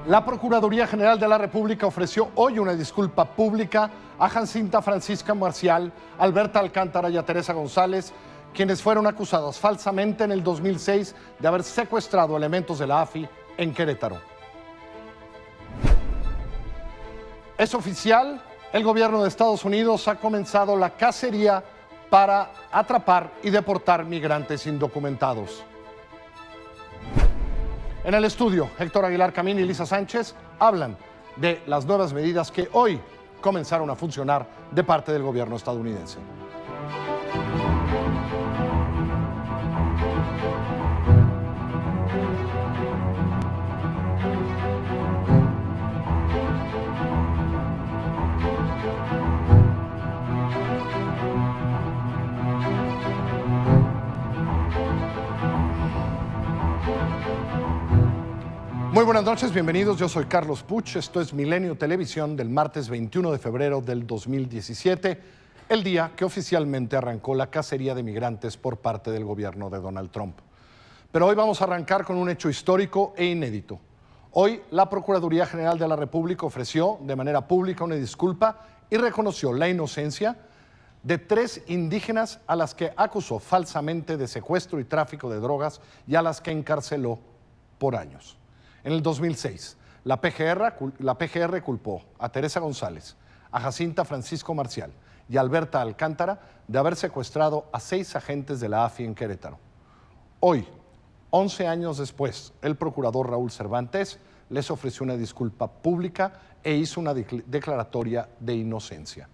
La Procuraduría General de la República ofreció hoy una disculpa pública a Jacinta Francisca Marcial, Alberta Alcántara y a Teresa González, quienes fueron acusados falsamente en el 2006 de haber secuestrado elementos de la AFI en Querétaro. Es oficial, el gobierno de Estados Unidos ha comenzado la cacería para atrapar y deportar migrantes indocumentados. En el estudio, Héctor Aguilar Camín y Lisa Sánchez hablan de las nuevas medidas que hoy comenzaron a funcionar de parte del gobierno estadounidense. Muy buenas noches, bienvenidos. Yo soy Carlos Puch. Esto es Milenio Televisión del martes 21 de febrero del 2017, el día que oficialmente arrancó la cacería de migrantes por parte del gobierno de Donald Trump. Pero hoy vamos a arrancar con un hecho histórico e inédito. Hoy la Procuraduría General de la República ofreció de manera pública una disculpa y reconoció la inocencia de 3 indígenas a las que acusó falsamente de secuestro y tráfico de drogas y a las que encarceló por años. En el 2006, la PGR culpó a Teresa González, a Jacinta Francisco Marcial y a Alberta Alcántara de haber secuestrado a 6 agentes de la AFI en Querétaro. Hoy, 11 años después, el procurador Raúl Cervantes les ofreció una disculpa pública e hizo una declaratoria de inocencia.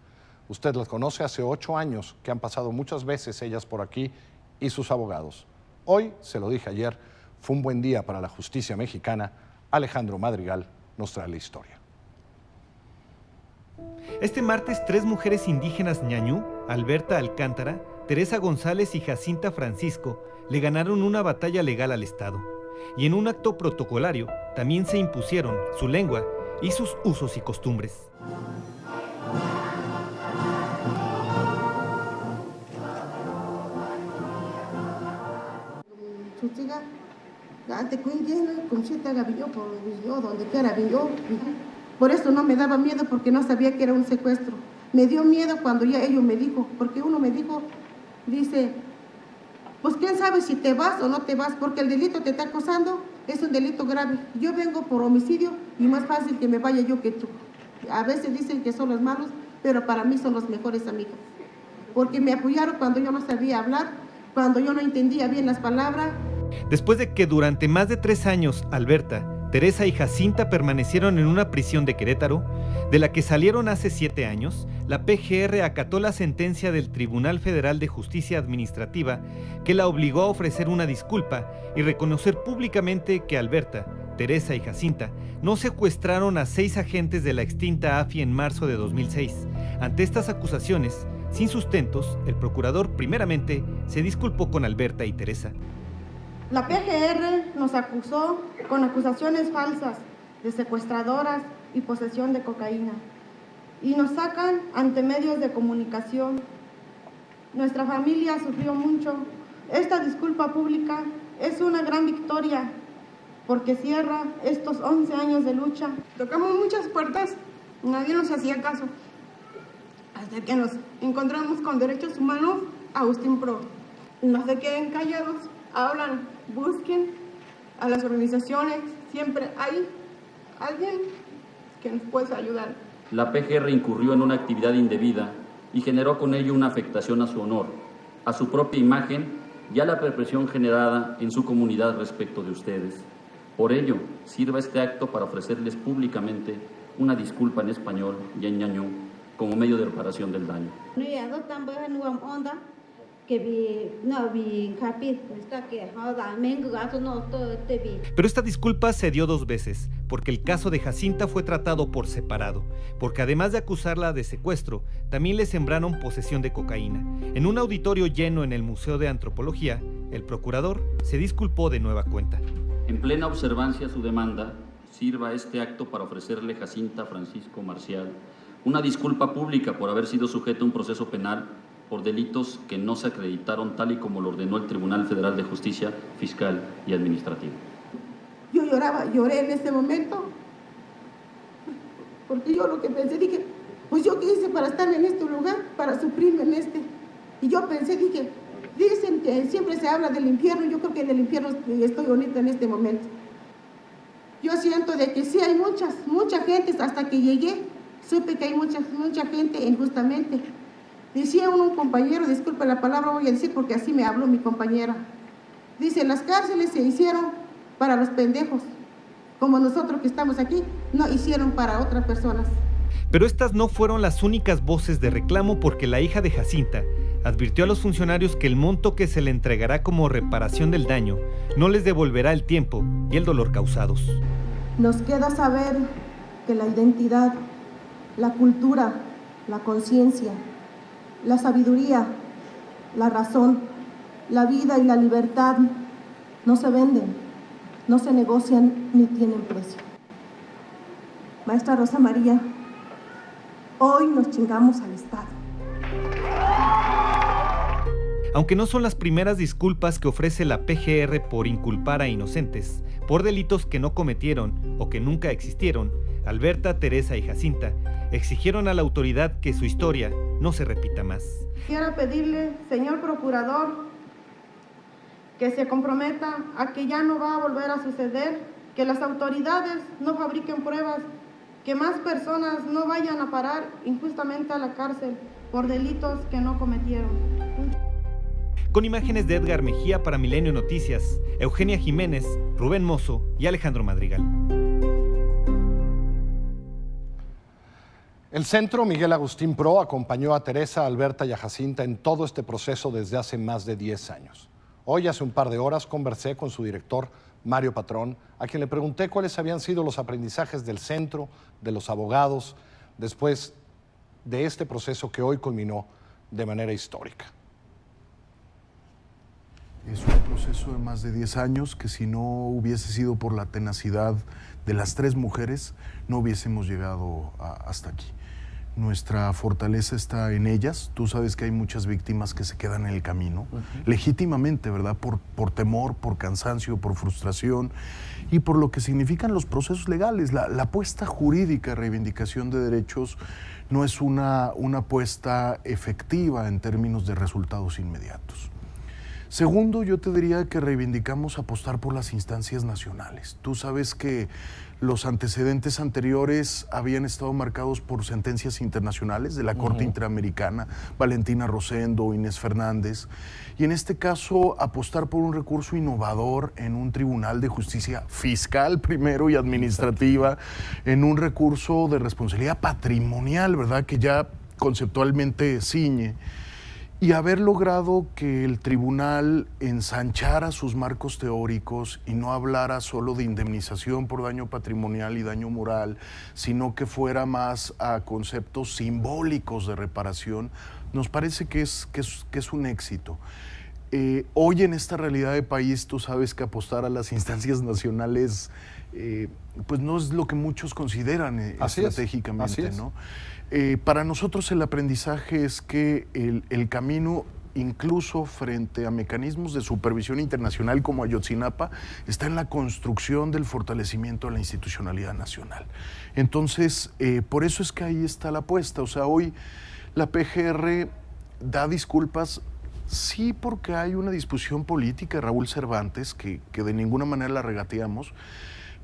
Usted las conoce, hace 8 años que han pasado muchas veces ellas por aquí y sus abogados. Hoy, se lo dije ayer, fue un buen día para la justicia mexicana. Alejandro Madrigal nos trae la historia. Este martes, 3 mujeres indígenas ñañú, Alberta Alcántara, Teresa González y Jacinta Francisco, le ganaron una batalla legal al Estado. Y en un acto protocolario, también se impusieron su lengua y sus usos y costumbres. Por eso no me daba miedo, porque no sabía que era un secuestro. Me dio miedo cuando ya ellos me dijo, porque uno me dijo, dice, pues quién sabe si te vas o no te vas, porque el delito te está acusando, es un delito grave. Yo vengo por homicidio y más fácil que me vaya yo que tú. A veces dicen que son los malos, pero para mí son los mejores amigos, porque me apoyaron cuando yo no sabía hablar, cuando yo no entendía bien las palabras. Después de que durante más de 3 años Alberta, Teresa y Jacinta permanecieron en una prisión de Querétaro, de la que salieron hace 7 años, la PGR acató la sentencia del Tribunal Federal de Justicia Administrativa que la obligó a ofrecer una disculpa y reconocer públicamente que Alberta, Teresa y Jacinta no secuestraron a 6 agentes de la extinta AFI en marzo de 2006. Ante estas acusaciones, sin sustentos, el procurador primeramente se disculpó con Alberta y Teresa. La PGR nos acusó con acusaciones falsas de secuestradoras y posesión de cocaína y nos sacan ante medios de comunicación. Nuestra familia sufrió mucho. Esta disculpa pública es una gran victoria porque cierra estos 11 años de lucha. Tocamos muchas puertas, nadie nos hacía caso, hasta que nos encontramos con Derechos Humanos, Agustín Pro. No se queden callados, hablan, busquen a las organizaciones, siempre hay alguien que nos pueda ayudar. La PGR incurrió en una actividad indebida y generó con ello una afectación a su honor, a su propia imagen y a la represión generada en su comunidad respecto de ustedes. Por ello, sirva este acto para ofrecerles públicamente una disculpa en español y en ñañú como medio de reparación del daño. Pero esta disculpa se dio 2 veces, porque el caso de Jacinta fue tratado por separado, porque además de acusarla de secuestro, también le sembraron posesión de cocaína. En un auditorio lleno en el Museo de Antropología, el procurador se disculpó de nueva cuenta. En plena observancia a su demanda, sirva este acto para ofrecerle a Jacinta Francisco Marcial una disculpa pública por haber sido sujeto a un proceso penal por delitos que no se acreditaron tal y como lo ordenó el Tribunal Federal de Justicia Fiscal y Administrativa. Yo lloré en ese momento, porque yo lo que pensé, dije, pues yo qué hice para estar en este lugar, para sufrirme en este. Y yo pensé, dije, dicen que siempre se habla del infierno, yo creo que en el infierno estoy bonita en este momento. Yo siento de que sí hay mucha gente, hasta que llegué, supe que hay mucha gente injustamente. Decía un compañero, disculpe la palabra, voy a decir porque así me habló mi compañera. Dice, las cárceles se hicieron para los pendejos, como nosotros que estamos aquí, no hicieron para otras personas. Pero estas no fueron las únicas voces de reclamo, porque la hija de Jacinta advirtió a los funcionarios que el monto que se le entregará como reparación del daño no les devolverá el tiempo y el dolor causados. Nos queda saber que la identidad, la cultura, la conciencia, la sabiduría, la razón, la vida y la libertad no se venden, no se negocian ni tienen precio. Maestra Rosa María, hoy nos chingamos al Estado. Aunque no son las primeras disculpas que ofrece la PGR por inculpar a inocentes por delitos que no cometieron o que nunca existieron, Alberta, Teresa y Jacinta exigieron a la autoridad que su historia no se repita más. Quiero pedirle, señor procurador, que se comprometa a que ya no va a volver a suceder, que las autoridades no fabriquen pruebas, que más personas no vayan a parar injustamente a la cárcel por delitos que no cometieron. Con imágenes de Edgar Mejía para Milenio Noticias, Eugenia Jiménez, Rubén Mozo y Alejandro Madrigal. El Centro Miguel Agustín Pro acompañó a Teresa, Alberta y a Jacinta en todo este proceso desde hace más de 10 años. Hoy, hace un par de horas, conversé con su director, Mario Patrón, a quien le pregunté cuáles habían sido los aprendizajes del centro, de los abogados, después de este proceso que hoy culminó de manera histórica. Es un proceso de más de 10 años que, si no hubiese sido por la tenacidad de las 3 mujeres, no hubiésemos llegado hasta aquí. Nuestra fortaleza está en ellas. Tú sabes que hay muchas víctimas que se quedan en el camino, legítimamente, ¿verdad? Por temor, por cansancio, por frustración y por lo que significan los procesos legales. La apuesta jurídica, reivindicación de derechos, no es una apuesta efectiva en términos de resultados inmediatos. Segundo, yo te diría que reivindicamos apostar por las instancias nacionales. Tú sabes que los antecedentes anteriores habían estado marcados por sentencias internacionales de la Corte Interamericana, Valentina Rosendo, Inés Fernández, y en este caso apostar por un recurso innovador en un tribunal de justicia fiscal primero y administrativa, en un recurso de responsabilidad patrimonial, ¿verdad?, que ya conceptualmente ciñe, y haber logrado que el tribunal ensanchara sus marcos teóricos y no hablara solo de indemnización por daño patrimonial y daño moral, sino que fuera más a conceptos simbólicos de reparación, nos parece que es un éxito. Hoy, en esta realidad de país, tú sabes que apostar a las instancias nacionales pues no es lo que muchos consideran estratégicamente, ¿no? Para nosotros el aprendizaje es que el camino, incluso frente a mecanismos de supervisión internacional como Ayotzinapa, está en la construcción del fortalecimiento de la institucionalidad nacional. Entonces, por eso es que ahí está la apuesta. O sea, hoy la PGR da disculpas, sí, porque hay una discusión política, Raúl Cervantes, que de ninguna manera la regateamos,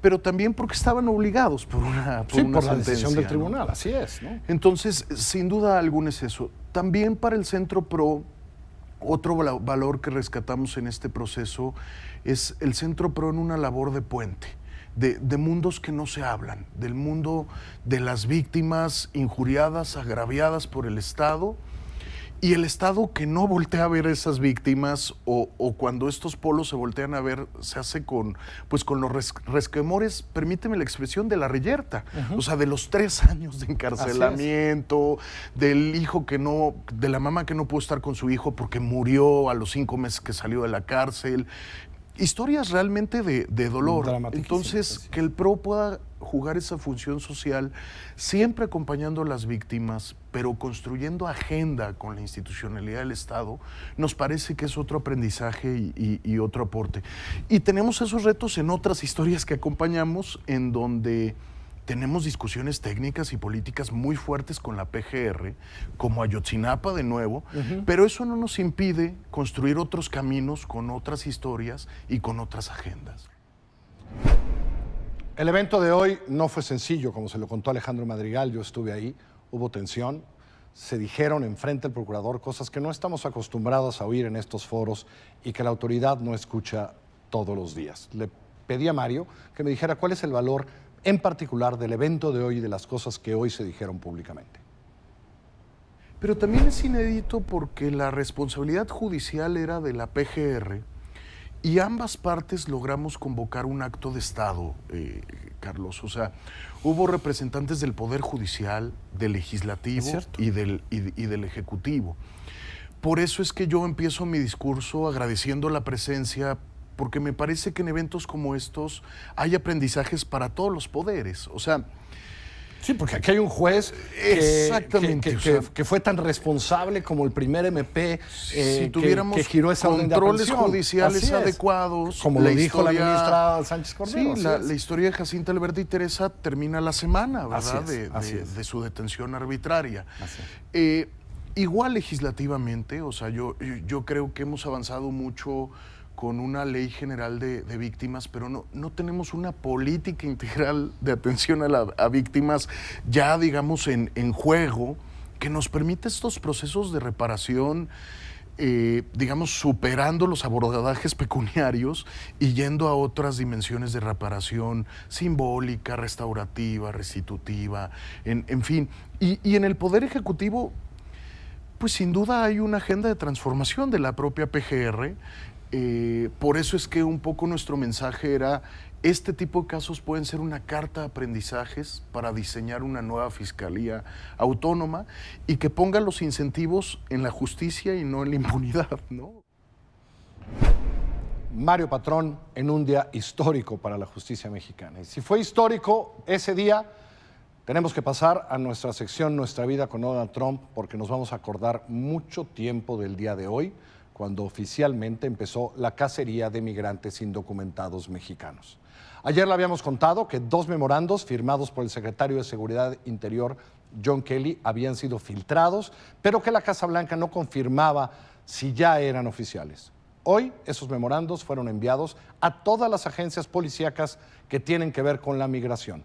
pero también porque estaban obligados por una la decisión del tribunal, ¿no? Así es, ¿no? Entonces, sin duda alguna es eso. También para el Centro Pro, otro valor que rescatamos en este proceso es el Centro Pro en una labor de puente, de mundos que no se hablan, del mundo de las víctimas injuriadas, agraviadas por el Estado, y el Estado que no voltea a ver a esas víctimas, o cuando estos polos se voltean a ver, se hace con los resquemores, permíteme la expresión, de la reyerta. O sea, de los 3 años de encarcelamiento, del hijo de la mamá que no pudo estar con su hijo porque murió a los 5 meses que salió de la cárcel. historias realmente de dolor. Dramatiquísimas, Entonces, sí. que el PRO pueda jugar esa función social, siempre acompañando a las víctimas, pero construyendo agenda con la institucionalidad del Estado, nos parece que es otro aprendizaje y otro aporte. Y tenemos esos retos en otras historias que acompañamos, en donde tenemos discusiones técnicas y políticas muy fuertes con la PGR, como Ayotzinapa de nuevo, pero eso no nos impide construir otros caminos con otras historias y con otras agendas. El evento de hoy no fue sencillo, como se lo contó Alejandro Madrigal, yo estuve ahí, hubo tensión, se dijeron enfrente al procurador cosas que no estamos acostumbrados a oír en estos foros y que la autoridad no escucha todos los días. Le pedí a Mario que me dijera cuál es el valor en particular del evento de hoy y de las cosas que hoy se dijeron públicamente. Pero también es inédito porque la responsabilidad judicial era de la PGR y ambas partes logramos convocar un acto de Estado, Carlos. O sea, hubo representantes del Poder Judicial, del Legislativo y del Ejecutivo. Por eso es que yo empiezo mi discurso agradeciendo la presencia, porque me parece que en eventos como estos hay aprendizajes para todos los poderes. O sea, sí, porque aquí hay un juez que fue tan responsable como el primer MP si tuviéramos que giró esa orden de controles aprehensión. judiciales adecuados, como lo dijo la ministra Sánchez Cordero. Sí, la historia de Jacinta Alberdi y Teresa termina la semana, ¿verdad? De su detención arbitraria. Igual legislativamente, o sea, yo creo que hemos avanzado mucho con una ley general de víctimas, pero no tenemos una política integral de atención a víctimas ya, digamos, en juego, que nos permite estos procesos de reparación, digamos, superando los abordajes pecuniarios y yendo a otras dimensiones de reparación simbólica, restaurativa, restitutiva, en fin. Y en el Poder Ejecutivo, pues sin duda hay una agenda de transformación de la propia PGR. Por eso es que un poco nuestro mensaje era, este tipo de casos pueden ser una carta de aprendizajes para diseñar una nueva fiscalía autónoma y que ponga los incentivos en la justicia y no en la impunidad, ¿no? Mario Patrón, en un día histórico para la justicia mexicana. Y si fue histórico ese día, tenemos que pasar a nuestra sección Nuestra Vida con Donald Trump, porque nos vamos a acordar mucho tiempo del día de hoy, cuando oficialmente empezó la cacería de migrantes indocumentados mexicanos. Ayer le habíamos contado que 2 memorandos firmados por el secretario de Seguridad Interior, John Kelly, habían sido filtrados, pero que la Casa Blanca no confirmaba si ya eran oficiales. Hoy esos memorandos fueron enviados a todas las agencias policíacas que tienen que ver con la migración.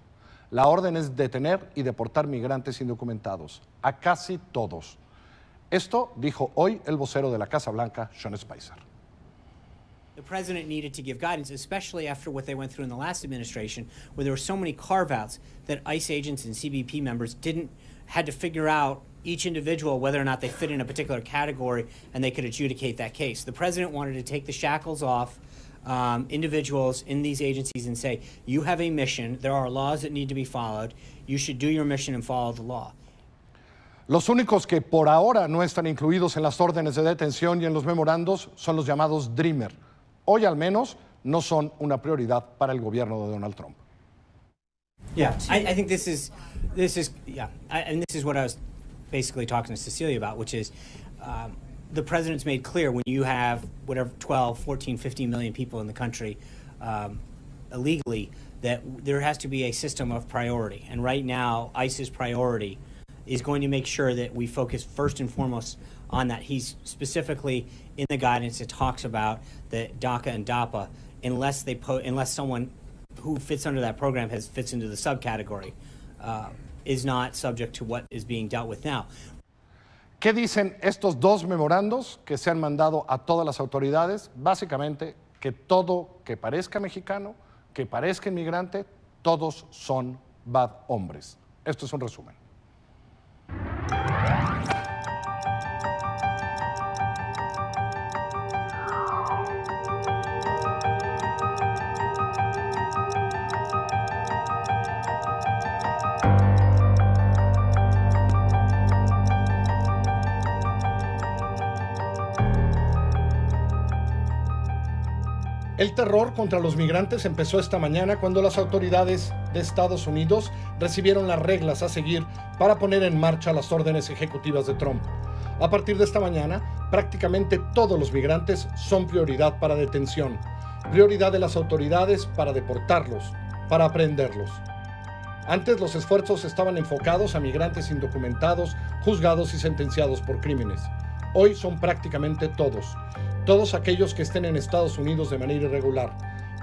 La orden es detener y deportar migrantes indocumentados, a casi todos. Esto dijo hoy el vocero de la Casa Blanca, Sean Spicer. The president needed to give guidance, especially after what they went through in the last administration, where there were so many carve-outs that ICE agents and CBP members had to figure out each individual whether or not they fit in a particular category and they could adjudicate that case. The president wanted to take the shackles off individuals in these agencies and say, you have a mission, there are laws that need to be followed, you should do your mission and follow the law. Los únicos que por ahora no están incluidos en las órdenes de detención y en los memorandos son los llamados Dreamer. Hoy al menos no son una prioridad para el gobierno de Donald Trump. Yeah, I think this is and this is what I was basically talking to Cecilia about, which is the president's made clear when you have whatever 12, 14, 15 million people in the country illegally, that there has to be a system of priority. And right now, ICE's priority is going to make sure that we focus first and foremost on that. He's specifically in the guidance, it talks about that DACA and DAPA, unless someone who fits under that program fits into the subcategory, is not subject to what is being dealt with now. ¿Qué dicen estos 2 memorandos que se han mandado a todas las autoridades? Básicamente que todo que parezca mexicano, que parezca inmigrante, todos son bad hombres. Esto es un resumen. El terror contra los migrantes empezó esta mañana cuando las autoridades de Estados Unidos recibieron las reglas a seguir para poner en marcha las órdenes ejecutivas de Trump. A partir de esta mañana, prácticamente todos los migrantes son prioridad para detención, prioridad de las autoridades para deportarlos, para aprehenderlos. Antes los esfuerzos estaban enfocados a migrantes indocumentados, juzgados y sentenciados por crímenes. Hoy son prácticamente todos aquellos que estén en Estados Unidos de manera irregular,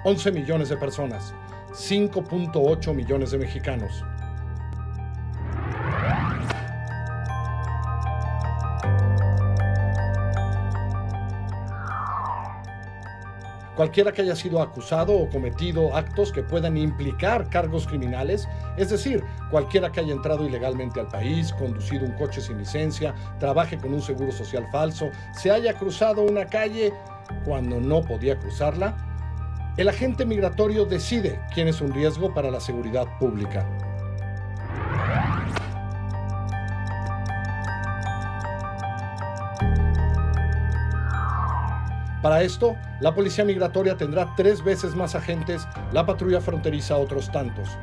11 millones de personas, 5.8 millones de mexicanos. Cualquiera que haya sido acusado o cometido actos que puedan implicar cargos criminales, es decir, cualquiera que haya entrado ilegalmente al país, conducido un coche sin licencia, trabaje con un seguro social falso, se haya cruzado una calle cuando no podía cruzarla, el agente migratorio decide quién es un riesgo para la seguridad pública. Para esto, la Policía Migratoria tendrá 3 veces más agentes, la patrulla fronteriza otros tantos.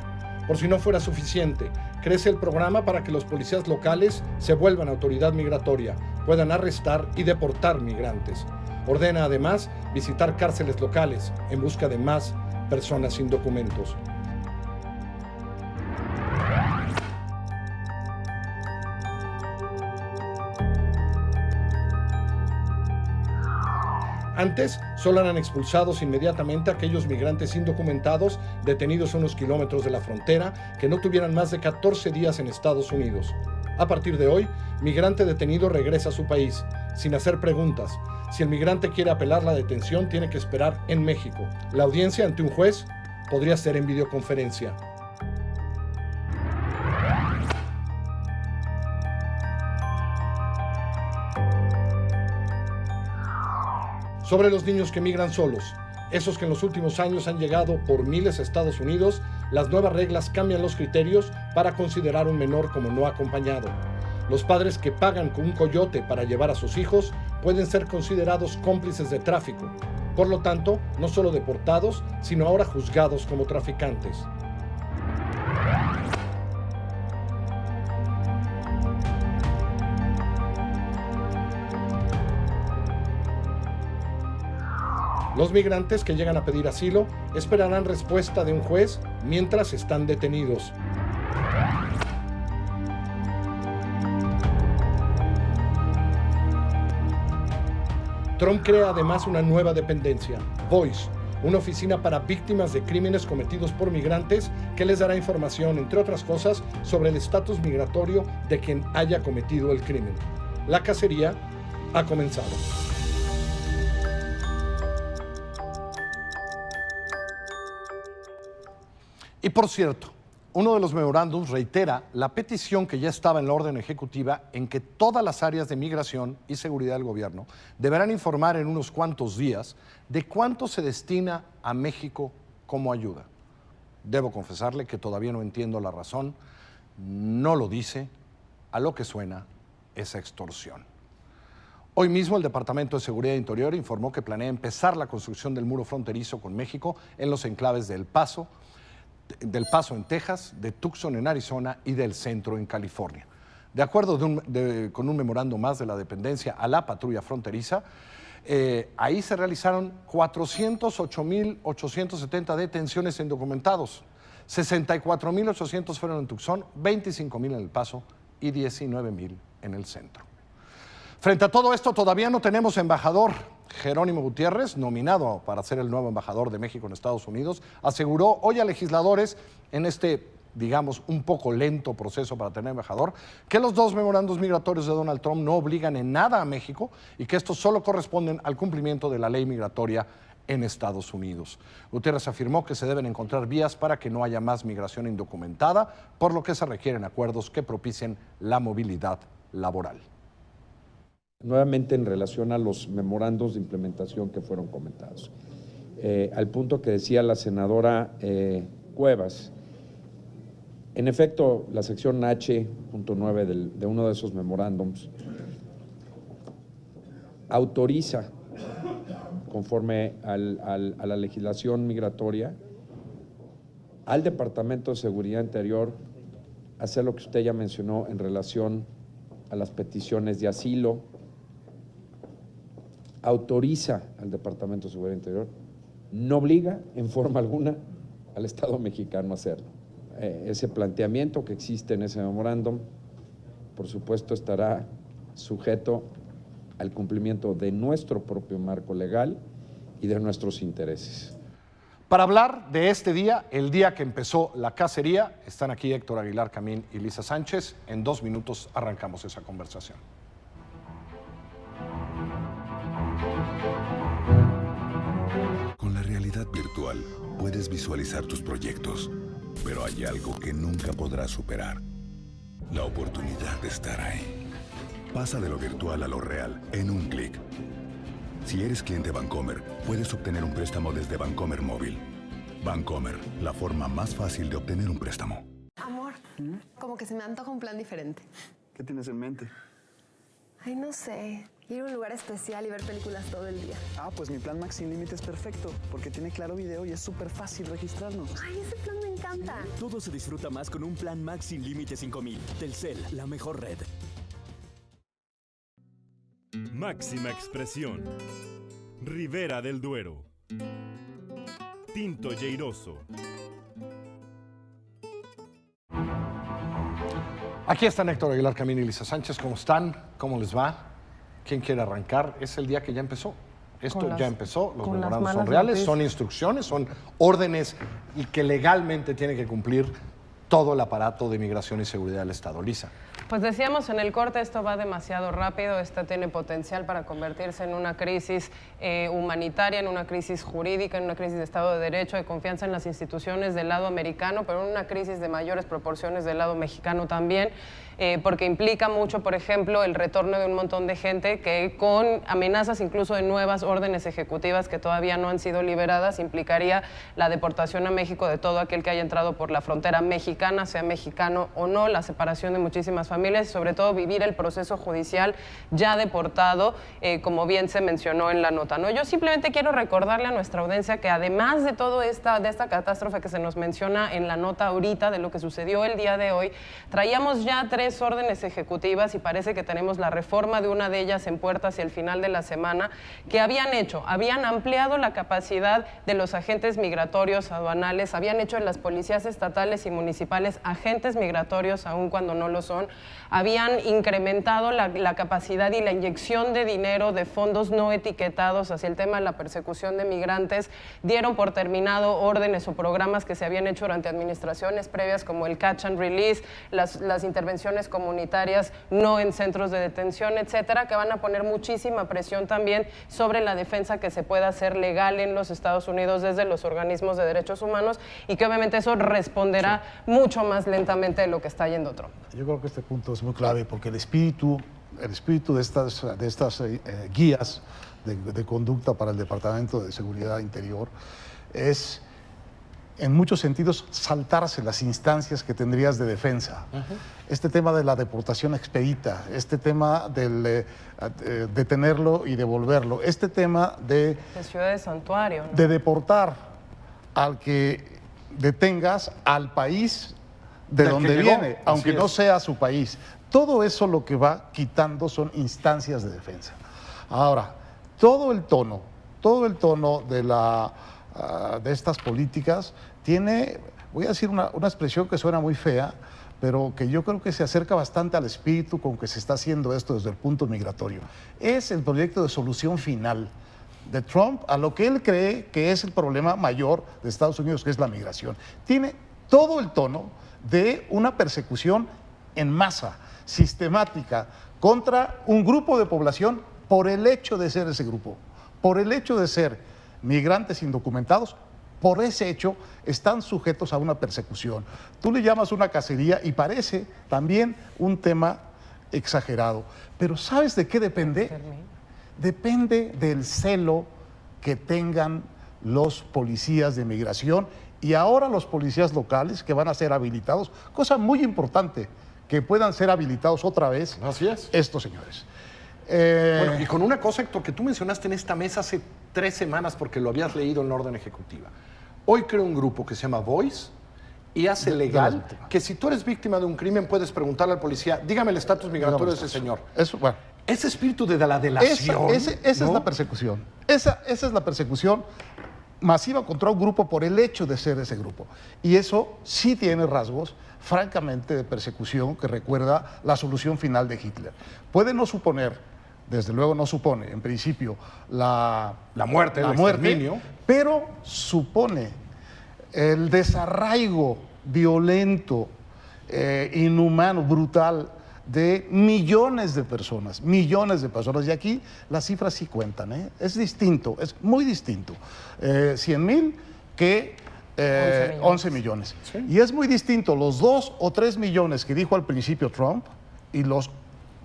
Por si no fuera suficiente, crece el programa para que los policías locales se vuelvan autoridad migratoria, puedan arrestar y deportar migrantes. Ordena además visitar cárceles locales en busca de más personas sin documentos. Antes, solo eran expulsados inmediatamente aquellos migrantes indocumentados detenidos a unos kilómetros de la frontera que no tuvieran más de 14 días en Estados Unidos. A partir de hoy, migrante detenido regresa a su país, sin hacer preguntas. Si el migrante quiere apelar la detención, tiene que esperar en México. La audiencia ante un juez podría ser en videoconferencia. Sobre los niños que migran solos, esos que en los últimos años han llegado por miles a Estados Unidos, las nuevas reglas cambian los criterios para considerar un menor como no acompañado. Los padres que pagan con un coyote para llevar a sus hijos pueden ser considerados cómplices de tráfico. Por lo tanto, no solo deportados, sino ahora juzgados como traficantes. Los migrantes que llegan a pedir asilo esperarán respuesta de un juez mientras están detenidos. Trump crea además una nueva dependencia, VOICE, una oficina para víctimas de crímenes cometidos por migrantes que les dará información, entre otras cosas, sobre el estatus migratorio de quien haya cometido el crimen. La cacería ha comenzado. Y por cierto, uno de los memorándums reitera la petición que ya estaba en la orden ejecutiva en que todas las áreas de migración y seguridad del gobierno deberán informar en unos cuantos días de cuánto se destina a México como ayuda. Debo confesarle que todavía no entiendo la razón, no lo dice, a lo que suena es extorsión. Hoy mismo el Departamento de Seguridad Interior informó que planea empezar la construcción del muro fronterizo con México en los enclaves del Paso en Texas, de Tucson en Arizona y del Centro en California. De acuerdo con un memorando más de la dependencia a la patrulla fronteriza, ahí se realizaron 408.870 detenciones en indocumentados, 64.800 fueron en Tucson, 25.000 en El Paso y 19.000 en el Centro. Frente a todo esto, todavía no tenemos embajador. Jerónimo Gutiérrez, nominado para ser el nuevo embajador de México en Estados Unidos, aseguró hoy a legisladores en este, digamos, un poco lento proceso para tener embajador, que los 2 memorandos migratorios de Donald Trump no obligan en nada a México y que estos solo corresponden al cumplimiento de la ley migratoria en Estados Unidos. Gutiérrez afirmó que se deben encontrar vías para que no haya más migración indocumentada, por lo que se requieren acuerdos que propicien la movilidad laboral. Nuevamente en relación a los memorandos de implementación que fueron comentados. Al punto que decía la senadora Cuevas, en efecto, la sección H.9 de uno de esos memorándums autoriza conforme a la legislación migratoria, al Departamento de Seguridad Interior hacer lo que usted ya mencionó en relación a las peticiones de asilo, autoriza al Departamento de Seguridad Interior, no obliga en forma alguna al Estado mexicano a hacerlo. Ese planteamiento que existe en ese memorándum, por supuesto, estará sujeto al cumplimiento de nuestro propio marco legal y de nuestros intereses. Para hablar de este día, el día que empezó la cacería, están aquí Héctor Aguilar Camín y Lisa Sánchez. En 2 minutos arrancamos esa conversación. Con la realidad virtual puedes visualizar tus proyectos, pero hay algo que nunca podrás superar: la oportunidad de estar ahí. Pasa de lo virtual a lo real en un clic. Si eres cliente Bancomer, puedes obtener un préstamo desde Bancomer Móvil. Bancomer, la forma más fácil de obtener un préstamo. Amor, como que se me antoja un plan diferente. ¿Qué tienes en mente? Ay, no sé. Ir a un lugar especial y ver películas todo el día. Ah, pues mi plan Max Sin Límite es perfecto, porque tiene Claro Video y es súper fácil registrarnos. Ay, ese plan me encanta. Todo se disfruta más con un plan Max Sin Límite 5000. Telcel, la mejor red. Máxima expresión. Ribera del Duero. Tinto Lleiroso. Aquí están Héctor Aguilar Camín y Lisa Sánchez. ¿Cómo están? ¿Cómo les va? ¿Quién quiere arrancar? Es el día que ya empezó. Esto ya empezó, los memorandos son reales, son instrucciones, son órdenes y que legalmente tiene que cumplir todo el aparato de migración y seguridad del Estado. Lisa. Pues decíamos en el corte, esto va demasiado rápido, esto tiene potencial para convertirse en una crisis humanitaria, en una crisis jurídica, en una crisis de Estado de Derecho, de confianza en las instituciones del lado americano, pero en una crisis de mayores proporciones del lado mexicano también, porque implica mucho, por ejemplo, el retorno de un montón de gente que con amenazas incluso de nuevas órdenes ejecutivas que todavía no han sido liberadas, implicaría la deportación a México de todo aquel que haya entrado por la frontera mexicana, sea mexicano o no, la separación de muchísimas familias y sobre todo vivir el proceso judicial ya deportado, como bien se mencionó en la nota, ¿no? Yo simplemente quiero recordarle a nuestra audiencia que además de todo de esta catástrofe que se nos menciona en la nota ahorita, de lo que sucedió el día de hoy, traíamos ya 3 órdenes ejecutivas y parece que tenemos la reforma de una de ellas en puerta hacia el final de la semana, que habían ampliado la capacidad de los agentes migratorios aduanales, habían hecho en las policías estatales y municipales agentes migratorios, aun cuando no lo son, habían incrementado la capacidad y la inyección de dinero de fondos no etiquetados hacia el tema de la persecución de migrantes, dieron por terminado órdenes o programas que se habían hecho durante administraciones previas como el Catch and Release, las intervenciones comunitarias no en centros de detención, etcétera, que van a poner muchísima presión también sobre la defensa que se pueda hacer legal en los Estados Unidos desde los organismos de derechos humanos y que obviamente eso responderá mucho más lentamente de lo que está yendo Trump. Yo creo que este punto es muy clave porque el espíritu de estas guías de conducta para el Departamento de Seguridad Interior es, en muchos sentidos, saltarse las instancias que tendrías de defensa. Este tema de la deportación expedita, este tema del detenerlo y devolverlo, este tema de ciudad de santuario, ¿no? De deportar al que detengas al país de donde viene, aunque no sea su país. Todo eso lo que va quitando son instancias de defensa. Ahora, todo el tono de estas políticas tiene, voy a decir una expresión que suena muy fea, pero que yo creo que se acerca bastante al espíritu con que se está haciendo esto desde el punto migratorio. Es el proyecto de solución final de Trump a lo que él cree que es el problema mayor de Estados Unidos, que es la migración. Tiene todo el tono de una persecución en masa, sistemática, contra un grupo de población por el hecho de ser ese grupo, por el hecho de ser migrantes indocumentados. Por ese hecho están sujetos a una persecución. Tú le llamas una cacería y parece también un tema exagerado. Pero ¿sabes de qué depende? Depende del celo que tengan los policías de migración y ahora los policías locales que van a ser habilitados. Cosa muy importante, que puedan ser habilitados otra vez. Así es. Estos señores. Bueno, y con una cosa, Héctor, que tú mencionaste en esta mesa hace 3 semanas porque lo habías leído en la orden ejecutiva. Hoy crea un grupo que se llama Voice y hace legal que si tú eres víctima de un crimen puedes preguntarle al policía, dígame el estatus migratorio de ese señor. Eso, bueno. Ese espíritu de la delación. Esa es la persecución. Esa es la persecución masiva contra un grupo por el hecho de ser ese grupo. Y eso sí tiene rasgos, francamente, de persecución que recuerda la solución final de Hitler. Puede no suponer, desde luego no supone, en principio, la muerte, exterminio, pero supone el desarraigo violento, inhumano, brutal de millones de personas. Y aquí las cifras sí cuentan, ¿eh? Es distinto, es muy distinto. 100,000 que 11 millones. ¿Sí? Y es muy distinto los 2 o 3 millones que dijo al principio Trump y los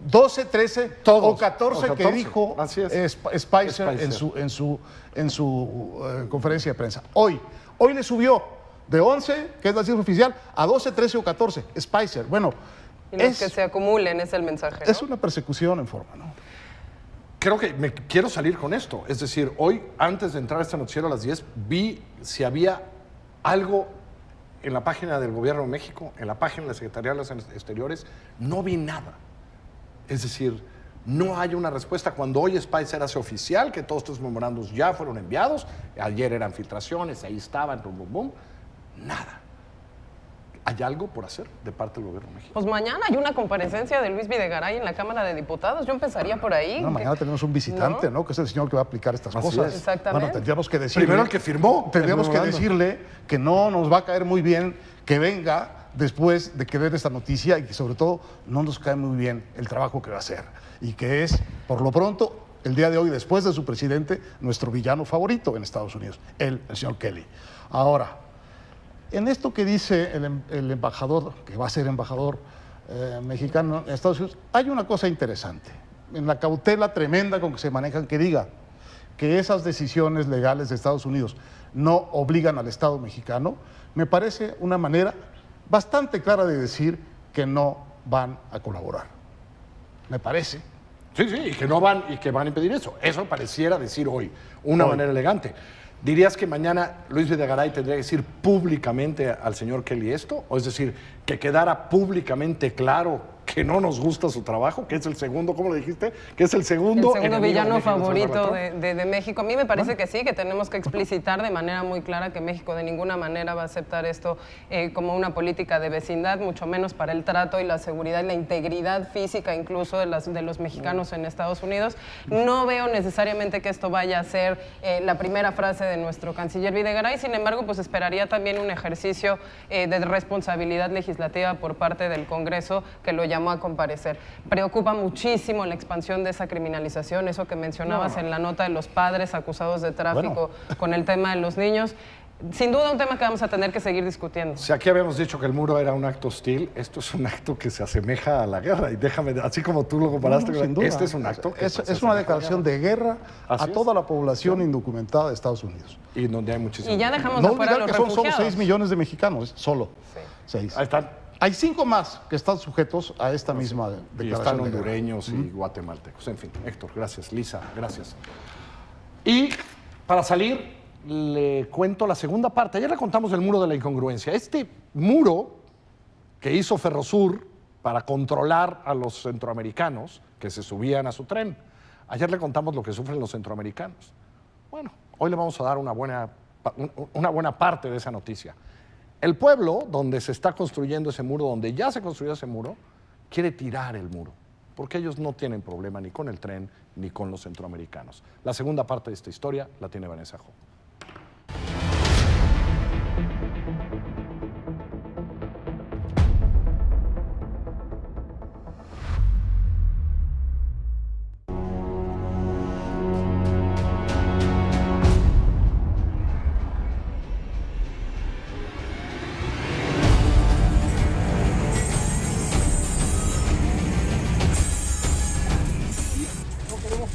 12, 13 o 14 que dijo Spicer en su conferencia de prensa. Hoy le subió de 11, que es la cifra oficial, a 12, 13 o 14. Spicer, bueno. Y los que se acumulen es el mensaje, ¿no? Es una persecución en forma, ¿no? Creo que me quiero salir con esto. Es decir, hoy, antes de entrar a este noticiero a las 10, vi si había algo en la página del Gobierno de México, en la página de la Secretaría de Relaciones Exteriores. No vi nada. Es decir, no hay una respuesta. Cuando hoy Spicer hace oficial que todos estos memorandos ya fueron enviados, ayer eran filtraciones, ahí estaban, boom, boom, boom, nada. ¿Hay algo por hacer de parte del Gobierno de México? Pues mañana hay una comparecencia de Luis Videgaray en la Cámara de Diputados. Yo empezaría por ahí. No, mañana tenemos un visitante, ¿no? Que es el señor que va a aplicar estas cosas. Exactamente. Bueno, tendríamos que decirle... Primero el que firmó. Tendríamos que decirle que no nos va a caer muy bien que venga después de que dé esta noticia y que sobre todo no nos cae muy bien el trabajo que va a hacer. Y que es, por lo pronto, el día de hoy, después de su presidente, nuestro villano favorito en Estados Unidos, el señor Kelly. Ahora, en esto que dice el embajador, que va a ser embajador mexicano en Estados Unidos, hay una cosa interesante. En la cautela tremenda con que se manejan, que diga que esas decisiones legales de Estados Unidos no obligan al Estado mexicano, me parece una manera bastante clara de decir que no van a colaborar. Me parece. Sí, y que no van, y que van a impedir eso. Eso pareciera decir hoy, una manera elegante. ¿Dirías que mañana Luis Videgaray tendría que decir públicamente al señor Kelly esto? O es decir, que quedara públicamente claro que no nos gusta su trabajo, que es el segundo, ¿cómo lo dijiste? Que es el segundo villano favorito de México. A mí me parece que sí, que tenemos que explicitar de manera muy clara que México de ninguna manera va a aceptar esto como una política de vecindad, mucho menos para el trato y la seguridad y la integridad física incluso de los mexicanos en Estados Unidos. No veo necesariamente que esto vaya a ser la primera frase de nuestro canciller Videgaray, sin embargo, pues esperaría también un ejercicio de responsabilidad legislativa por parte del Congreso que lo llamó a comparecer. Preocupa muchísimo la expansión de esa criminalización, eso que mencionabas en la nota de los padres acusados de tráfico con el tema de los niños. Sin duda un tema que vamos a tener que seguir discutiendo. Si aquí habíamos dicho que el muro era un acto hostil, esto es un acto que se asemeja a la guerra. Y déjame, así como tú lo comparaste, este es un acto que es una declaración de guerra a toda la población indocumentada de Estados Unidos. Y donde hay muchísimos. Y ya dejamos afuera a los refugiados. Son solo 6 millones de mexicanos, solo 6. Ahí están. Hay 5 más que están sujetos a esta misma declaración. Y están hondureños y guatemaltecos. En fin, Héctor, gracias. Lisa, gracias. Y para salir, le cuento la segunda parte. Ayer le contamos el muro de la incongruencia. Este muro que hizo Ferrosur para controlar a los centroamericanos que se subían a su tren. Ayer le contamos lo que sufren los centroamericanos. Bueno, hoy le vamos a dar una buena parte de esa noticia. El pueblo donde se está construyendo ese muro, donde ya se construyó ese muro, quiere tirar el muro, porque ellos no tienen problema ni con el tren ni con los centroamericanos. La segunda parte de esta historia la tiene Vanessa Jo.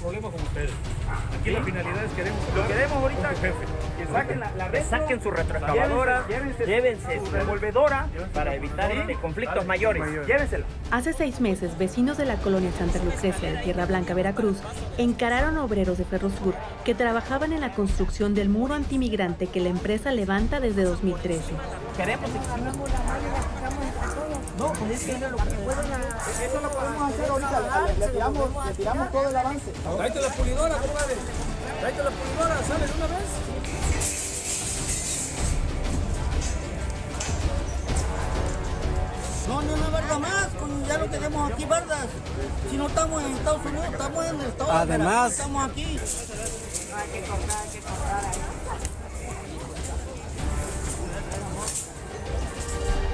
Problemas con ustedes. Aquí la finalidad es lo queremos ahorita tu jefe. Que saquen saquen su retroexcavadora, llévense su revolvedora para evitar conflictos mayores. Llévensela. Hace 6 meses, vecinos de la colonia Santa Lucrecia de Tierra Blanca, Veracruz, encararon a obreros de Ferrosur que trabajaban en la construcción del muro antimigrante que la empresa levanta desde 2013. Queremos examinamos la malla y la quitamos entre todos. No, pues es que eso lo podemos hacer ahorita. Le tiramos todo el avance. Tráete la pulidora, compadre. Tráete la pulidora, ¿sale de una vez? No, barda más, ya no queremos aquí bardas. Si no estamos en Estados Unidos, estamos en el Estado. Además, estamos aquí. Hay que comprar ahí.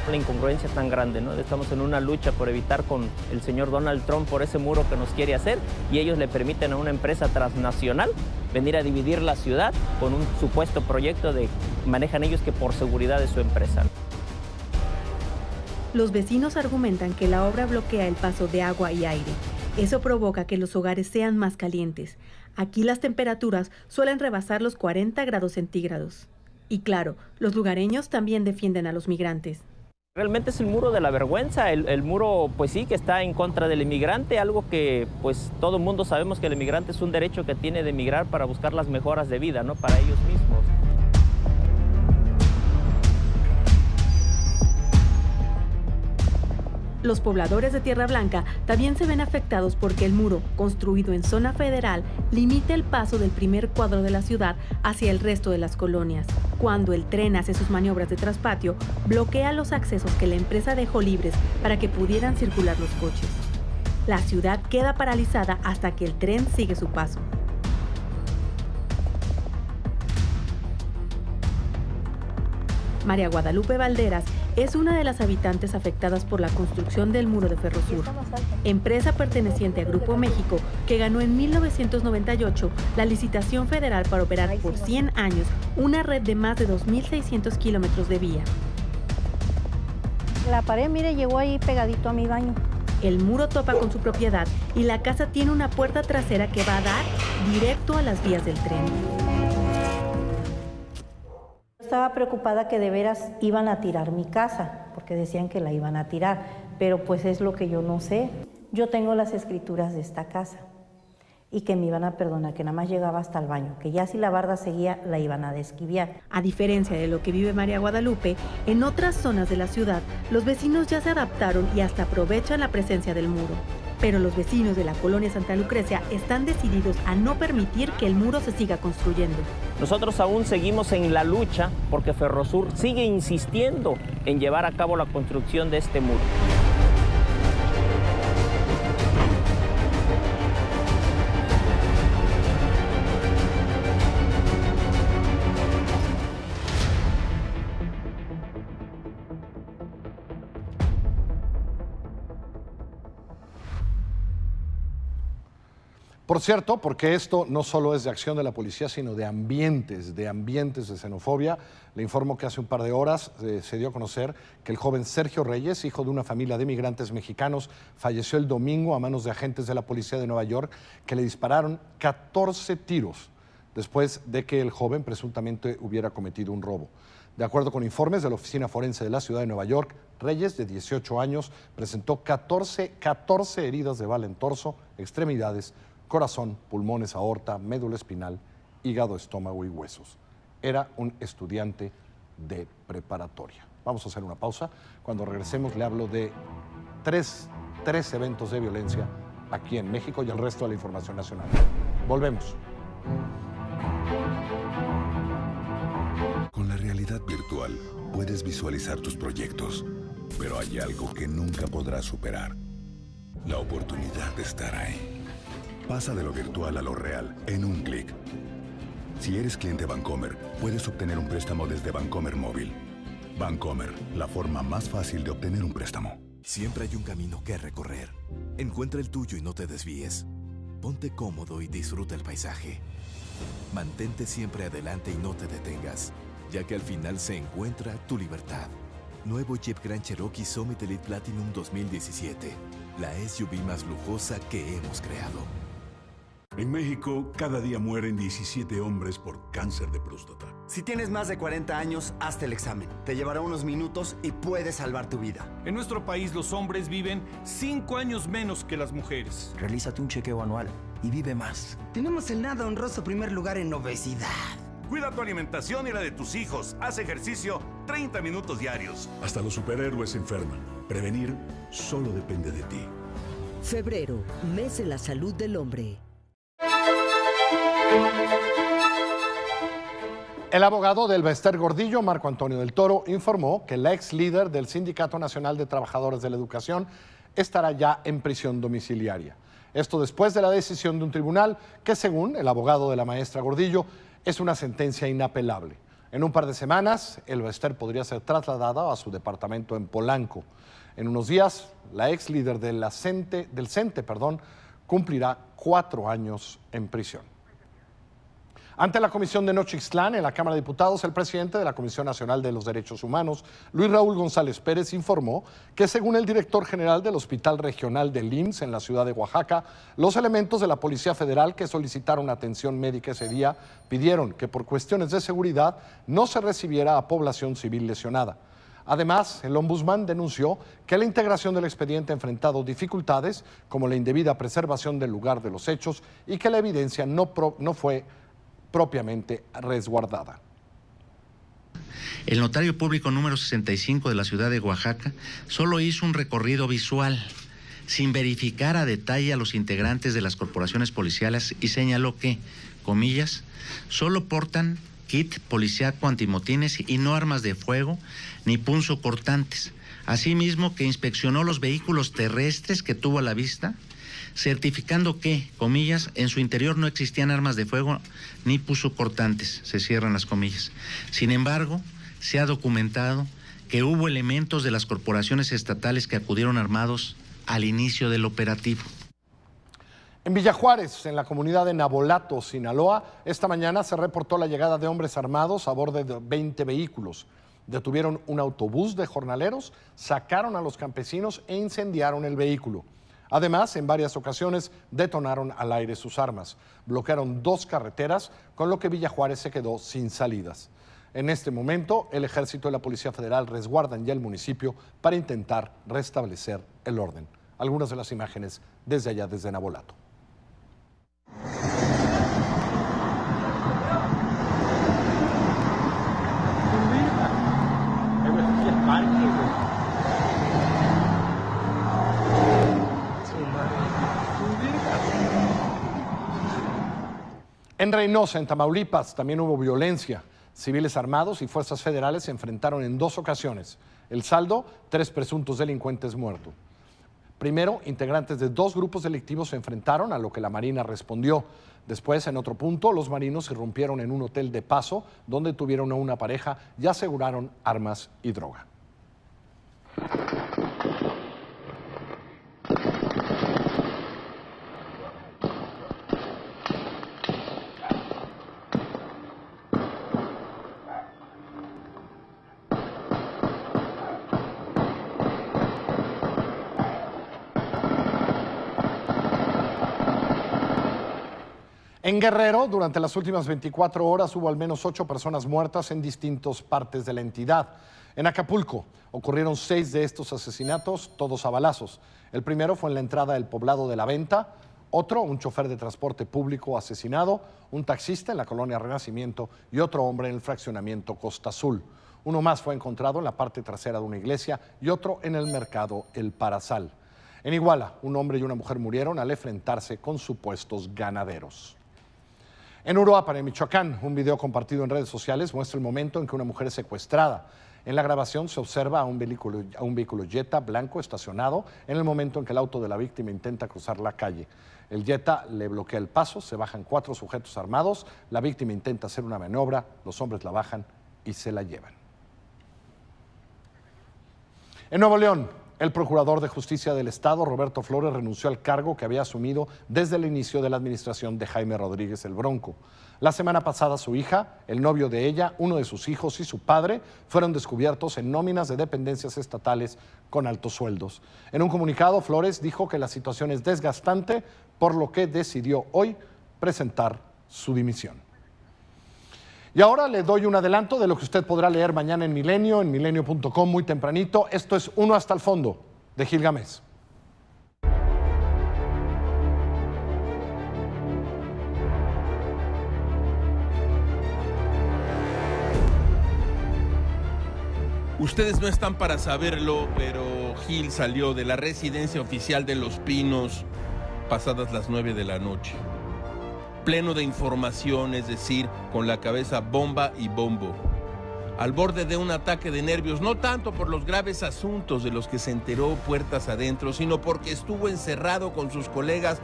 La incongruencia tan grande, ¿no? Estamos en una lucha por evitar con el señor Donald Trump por ese muro que nos quiere hacer y ellos le permiten a una empresa transnacional venir a dividir la ciudad con un supuesto proyecto de manejan ellos que por seguridad de su empresa. Los vecinos argumentan que la obra bloquea el paso de agua y aire. Eso provoca que los hogares sean más calientes. Aquí las temperaturas suelen rebasar los 40 grados centígrados. Y claro, los lugareños también defienden a los migrantes. Realmente es el muro de la vergüenza, el muro pues sí que está en contra del inmigrante, algo que pues todo el mundo sabemos que el inmigrante es un derecho que tiene de emigrar para buscar las mejoras de vida, ¿no? Para ellos mismos. Los pobladores de Tierra Blanca también se ven afectados porque el muro, construido en zona federal, limita el paso del primer cuadro de la ciudad hacia el resto de las colonias. Cuando el tren hace sus maniobras de traspatio, bloquea los accesos que la empresa dejó libres para que pudieran circular los coches. La ciudad queda paralizada hasta que el tren sigue su paso. María Guadalupe Valderas es una de las habitantes afectadas por la construcción del muro de Ferrosur, empresa perteneciente a Grupo México que ganó en 1998 la licitación federal para operar por 100 años una red de más de 2.600 kilómetros de vía. La pared, mire, llegó ahí pegadito a mi baño. El muro topa con su propiedad y la casa tiene una puerta trasera que va a dar directo a las vías del tren. Estaba preocupada que de veras iban a tirar mi casa, porque decían que la iban a tirar, pero pues es lo que yo no sé. Yo tengo las escrituras de esta casa y que me iban a perdonar, que nada más llegaba hasta el baño, que ya si la barda seguía la iban a desquiviar. A diferencia de lo que vive María Guadalupe, en otras zonas de la ciudad, los vecinos ya se adaptaron y hasta aprovechan la presencia del muro. Pero los vecinos de la colonia Santa Lucrecia están decididos a no permitir que el muro se siga construyendo. Nosotros aún seguimos en la lucha porque Ferrosur sigue insistiendo en llevar a cabo la construcción de este muro. Por cierto, porque esto no solo es de acción de la policía, sino de ambientes de xenofobia, le informo que hace un par de horas se dio a conocer que el joven Sergio Reyes, hijo de una familia de migrantes mexicanos, falleció el domingo a manos de agentes de la policía de Nueva York que le dispararon 14 tiros después de que el joven presuntamente hubiera cometido un robo. De acuerdo con informes de la Oficina Forense de la Ciudad de Nueva York, Reyes, de 18 años, presentó 14 heridas de bala en torso, extremidades, corazón, pulmones, aorta, médula espinal, hígado, estómago y huesos. Era un estudiante de preparatoria. Vamos a hacer una pausa. Cuando regresemos le hablo de tres eventos de violencia aquí en México y el resto de la información nacional. Volvemos. Con la realidad virtual puedes visualizar tus proyectos, pero hay algo que nunca podrás superar: la oportunidad de estar ahí. Pasa de lo virtual a lo real en un clic. Si eres cliente Bancomer, puedes obtener un préstamo desde Bancomer Móvil. Bancomer, la forma más fácil de obtener un préstamo. Siempre hay un camino que recorrer. Encuentra el tuyo y no te desvíes. Ponte cómodo y disfruta el paisaje. Mantente siempre adelante y no te detengas, ya que al final se encuentra tu libertad. Nuevo Jeep Grand Cherokee Summit Elite Platinum 2017. La SUV más lujosa que hemos creado. En México, cada día mueren 17 hombres por cáncer de próstata. Si tienes más de 40 años, hazte el examen. Te llevará unos minutos y puede salvar tu vida. En nuestro país, los hombres viven 5 años menos que las mujeres. Realízate un chequeo anual y vive más. Tenemos el nada honroso primer lugar en obesidad. Cuida tu alimentación y la de tus hijos. Haz ejercicio 30 minutos diarios. Hasta los superhéroes se enferman. Prevenir solo depende de ti. Febrero, mes de la salud del hombre. El abogado del Bester Gordillo, Marco Antonio del Toro, informó que la ex líder del Sindicato Nacional de Trabajadores de la Educación estará ya en prisión domiciliaria. Esto después de la decisión de un tribunal que, según el abogado de la maestra Gordillo, es una sentencia inapelable. En un par de semanas, el Bester podría ser trasladada a su departamento en Polanco. En unos días, la ex líder del CENTE, cumplirá 4 años en prisión. Ante la Comisión de Nochixtlán, en la Cámara de Diputados, el presidente de la Comisión Nacional de los Derechos Humanos, Luis Raúl González Pérez, informó que, según el director general del Hospital Regional del IMSS en la ciudad de Oaxaca, los elementos de la Policía Federal que solicitaron atención médica ese día pidieron que, por cuestiones de seguridad, no se recibiera a población civil lesionada. Además, el ombudsman denunció que la integración del expediente ha enfrentado dificultades, como la indebida preservación del lugar de los hechos y que la evidencia no fue propiamente resguardada. El notario público número 65 de la ciudad de Oaxaca solo hizo un recorrido visual, sin verificar a detalle a los integrantes de las corporaciones policiales, y señaló que, comillas, solo portan kit policíaco antimotines y no armas de fuego ni punzocortantes. Asimismo, que inspeccionó los vehículos terrestres que tuvo a la vista, certificando que, comillas, en su interior no existían armas de fuego ni punzocortantes, se cierran las comillas. Sin embargo, se ha documentado que hubo elementos de las corporaciones estatales que acudieron armados al inicio del operativo. En Villa Juárez, en la comunidad de Nabolato, Sinaloa, esta mañana se reportó la llegada de hombres armados a bordo de 20 vehículos. Detuvieron un autobús de jornaleros, sacaron a los campesinos e incendiaron el vehículo. Además, en varias ocasiones detonaron al aire sus armas. Bloquearon 2 carreteras, con lo que Villa Juárez se quedó sin salidas. En este momento, el Ejército y la Policía Federal resguardan ya el municipio para intentar restablecer el orden. Algunas de las imágenes desde allá, desde Nabolato. En Reynosa, en Tamaulipas, también hubo violencia. Civiles armados y fuerzas federales se enfrentaron en 2 ocasiones. El saldo, 3 presuntos delincuentes muertos. Primero, integrantes de 2 grupos delictivos se enfrentaron, a lo que la Marina respondió. Después, en otro punto, los marinos irrumpieron en un hotel de paso, donde tuvieron a una pareja y aseguraron armas y droga. En Guerrero, durante las últimas 24 horas hubo al menos 8 personas muertas en distintas partes de la entidad. En Acapulco ocurrieron 6 de estos asesinatos, todos a balazos. El primero fue en la entrada del poblado de La Venta, otro, un chofer de transporte público asesinado, un taxista en la colonia Renacimiento y otro hombre en el fraccionamiento Costa Azul. Uno más fue encontrado en la parte trasera de una iglesia y otro en el mercado El Parasal. En Iguala, un hombre y una mujer murieron al enfrentarse con supuestos ganaderos. En Uruapan, en Michoacán, un video compartido en redes sociales muestra el momento en que una mujer es secuestrada. En la grabación se observa a un vehículo Jetta blanco estacionado en el momento en que el auto de la víctima intenta cruzar la calle. El Jetta le bloquea el paso, se bajan 4 sujetos armados, la víctima intenta hacer una maniobra, los hombres la bajan y se la llevan. En Nuevo León, el procurador de Justicia del Estado, Roberto Flores, renunció al cargo que había asumido desde el inicio de la administración de Jaime Rodríguez el Bronco. La semana pasada su hija, el novio de ella, uno de sus hijos y su padre fueron descubiertos en nóminas de dependencias estatales con altos sueldos. En un comunicado, Flores dijo que la situación es desgastante, por lo que decidió hoy presentar su dimisión. Y ahora le doy un adelanto de lo que usted podrá leer mañana en Milenio, en milenio.com muy tempranito. Esto es Uno hasta el fondo, de Gil Gámez. Ustedes no están para saberlo, pero Gil salió de la residencia oficial de Los Pinos pasadas las 9 de la noche. Pleno de información, es decir, con la cabeza bomba y bombo. Al borde de un ataque de nervios, no tanto por los graves asuntos de los que se enteró puertas adentro, sino porque estuvo encerrado con sus colegas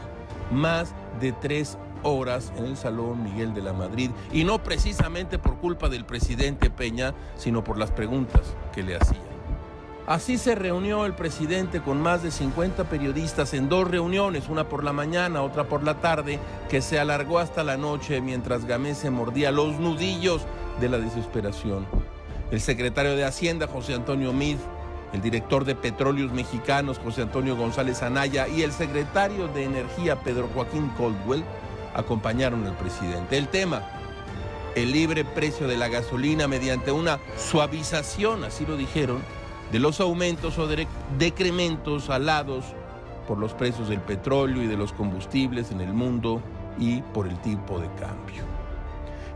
más de 3 horas en el Salón Miguel de la Madrid, y no precisamente por culpa del presidente Peña, sino por las preguntas que le hacían. Así se reunió el presidente con más de 50 periodistas en 2 reuniones, una por la mañana, otra por la tarde, que se alargó hasta la noche mientras Gámez se mordía los nudillos de la desesperación. El secretario de Hacienda, José Antonio Meade, el director de Petróleos Mexicanos, José Antonio González Anaya, y el secretario de Energía, Pedro Joaquín Caldwell, acompañaron al presidente. El tema: el libre precio de la gasolina mediante una suavización, así lo dijeron, de los aumentos o decrementos alados por los precios del petróleo y de los combustibles en el mundo y por el tipo de cambio.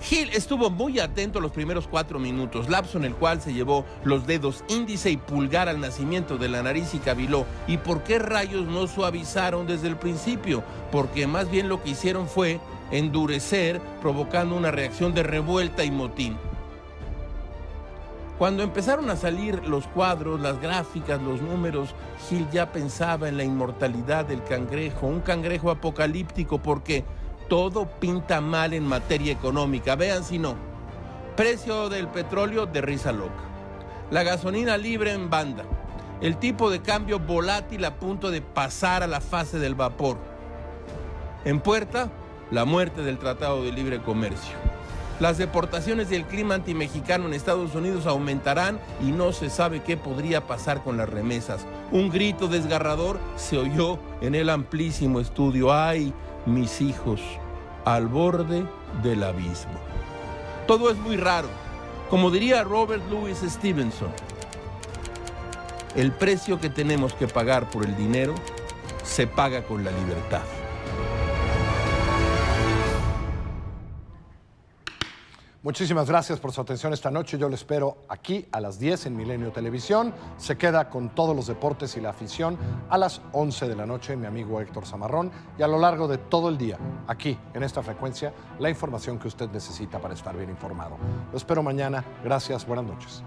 Gil estuvo muy atento los primeros 4 minutos, lapso en el cual se llevó los dedos índice y pulgar al nacimiento de la nariz y caviló. ¿Y por qué rayos no suavizaron desde el principio? Porque más bien lo que hicieron fue endurecer, provocando una reacción de revuelta y motín. Cuando empezaron a salir los cuadros, las gráficas, los números, Gil ya pensaba en la inmortalidad del cangrejo, un cangrejo apocalíptico, porque todo pinta mal en materia económica. Vean si no. Precio del petróleo de risa loca. La gasolina libre en banda. El tipo de cambio volátil a punto de pasar a la fase del vapor. En puerta, la muerte del Tratado de Libre Comercio. Las deportaciones y el clima antimexicano en Estados Unidos aumentarán y no se sabe qué podría pasar con las remesas. Un grito desgarrador se oyó en el amplísimo estudio. ¡Ay, mis hijos! Al borde del abismo. Todo es muy raro. Como diría Robert Louis Stevenson, el precio que tenemos que pagar por el dinero se paga con la libertad. Muchísimas gracias por su atención esta noche. Yo lo espero aquí a las 10 en Milenio Televisión. Se queda con todos los deportes y la afición a las 11 de la noche, mi amigo Héctor Zamarrón. Y a lo largo de todo el día, aquí en esta frecuencia, la información que usted necesita para estar bien informado. Lo espero mañana. Gracias. Buenas noches.